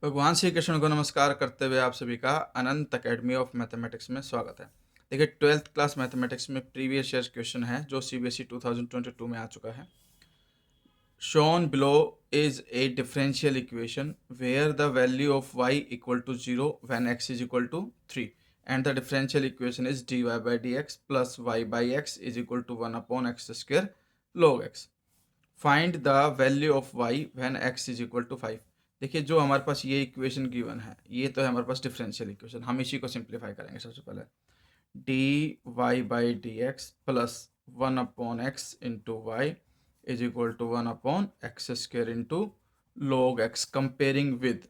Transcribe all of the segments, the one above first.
भगवान श्री कृष्ण को नमस्कार करते हुए आप सभी का अनंत अकेडमी ऑफ मैथमेटिक्स में स्वागत है। देखिए 12th क्लास मैथमेटिक्स में प्रीवियस ईयर क्वेश्चन है जो सीबीएसई 2022 में आ चुका है। Shown below is a differential equation where the value of y equal to 0 when x is equal to 3 and the differential equation is dy by D X plus Y by X is equal to 1 upon X square log x। Find the value of y when x is equal to 5। देखिए जो हमारे पास ये equation given है ये तो है हमारे पास differential equation. हम इसी को सिंप्लीफाई करेंगे। सबसे पहले D Y by D X plus 1 upon X into Y is equal to 1 upon X square into log x comparing with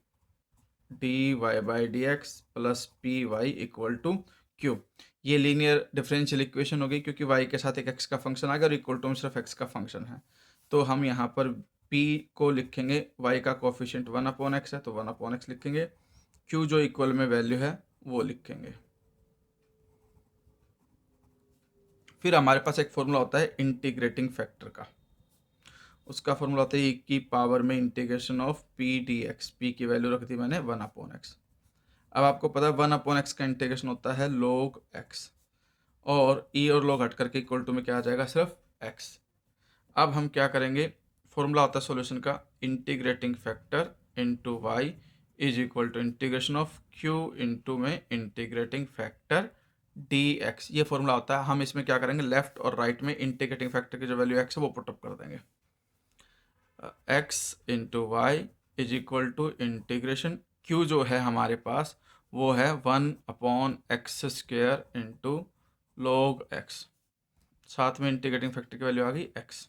D Y by D X plus P Y equal to Q. ये linear differential equation हो गई क्योंकि y के साथ एक x का function आ गया और इक्वल टू में सिर्फ x का फंक्शन है। तो हम यहाँ पर p को लिखेंगे, y का कोफिशिएंट 1 अपॉन एक्स है तो 1 अपॉन एक्स लिखेंगे, q जो इक्वल में वैल्यू है वो लिखेंगे। फिर हमारे पास एक फॉर्मूला होता है इंटीग्रेटिंग फैक्टर का। उसका फॉर्मूला होता है e की पावर में integration of P D x. P की वैल्यू रख दी मैंने 1 अपॉन एक्स। अब आपको पता है 1 अपॉन एक्स का इंटीग्रेशन होता है log x और e और log हट करके इक्वल टू में क्या आ जाएगा, सिर्फ x। अब हम क्या करेंगे, फॉर्मूला होता है सॉल्यूशन का integrating factor into Y is equal to integration of q into में इंटीग्रेटिंग फैक्टर dx। ये फॉर्मूला होता है। हम इसमें क्या करेंगे, लेफ्ट और राइट में इंटीग्रेटिंग फैक्टर की जो वैल्यू x है वो पुटअप कर देंगे। x into Y is equal to integration q जो है हमारे पास वो है 1 upon X square into log x, साथ में इंटीग्रेटिंग फैक्टर की वैल्यू आ गई x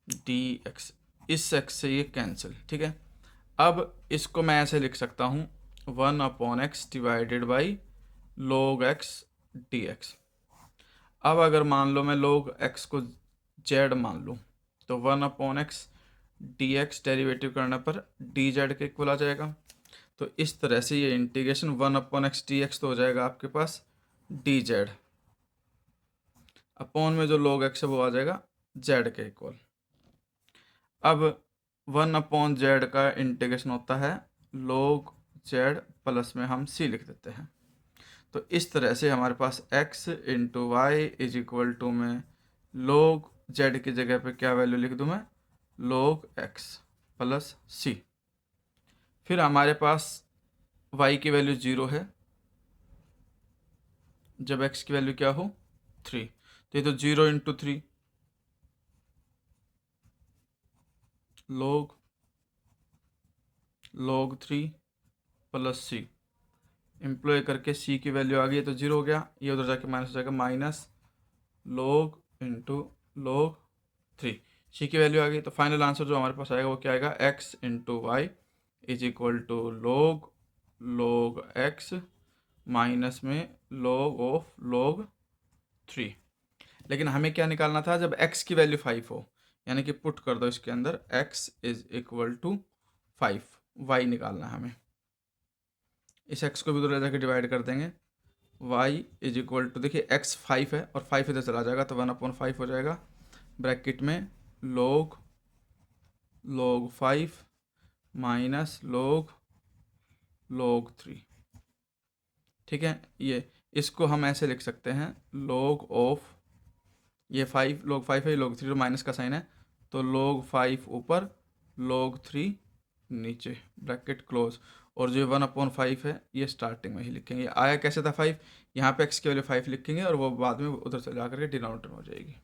dx। इस x से ये कैंसिल, ठीक है। अब इसको मैं ऐसे लिख सकता हूँ 1 upon x divided by log x dx। अब अगर मान लो मैं log x को z मान लूँ तो 1 upon x D x derivative करने पर डी जेड के इक्वल आ जाएगा। तो इस तरह से ये integration 1 upon x D x तो हो जाएगा आपके पास डी जेड, अपॉन में जो log x है वो आ जाएगा z के इक्वल। अब 1 अपॉन जेड का इंटीग्रेशन होता है log z प्लस में हम c लिख देते हैं। तो इस तरह से हमारे पास x into Y is equal to में log z की जगह पे क्या वैल्यू लिख दूँ मैं, log x प्लस c। फिर हमारे पास y की वैल्यू 0 है जब x की वैल्यू क्या हो 3, तो ये तो 0 into 3 log 3 plus c। Employ करके c की वैल्यू आ गई तो 0 हो गया, ये उधर जाके माइनस हो जाएगा, minus log into log 3। c की वैल्यू आ गई तो फाइनल आंसर जो हमारे पास आएगा वो क्या आएगा, x into Y is equal to log x minus में log ऑफ log 3। लेकिन हमें क्या निकालना था, जब x की वैल्यू 5 हो, यानी कि पुट कर दो इसके अंदर x is equal to 5, y निकालना है हमें। इस x को भी उधर जाकर डिवाइड कर देंगे, y इज इक्वल टू, देखिए x 5 है और 5 इधर चला जाएगा तो 1 अपॉन 5 हो जाएगा, ब्रैकेट में log 5 माइनस log 3, ठीक है। ये इसको हम ऐसे लिख सकते हैं log ऑफ, ये 5 log 5 है, log 3 तो माइनस का साइन है, तो log 5 ऊपर log 3 नीचे, ब्रैकेट क्लोज। और जो 1 अपॉन 5 है ये स्टार्टिंग में ही लिखेंगे। आया कैसे था 5, यहाँ पे x की वैल्यू 5 लिखेंगे और वो बाद में उधर से जा करके डिनोमिनेटर में हो जाएगी।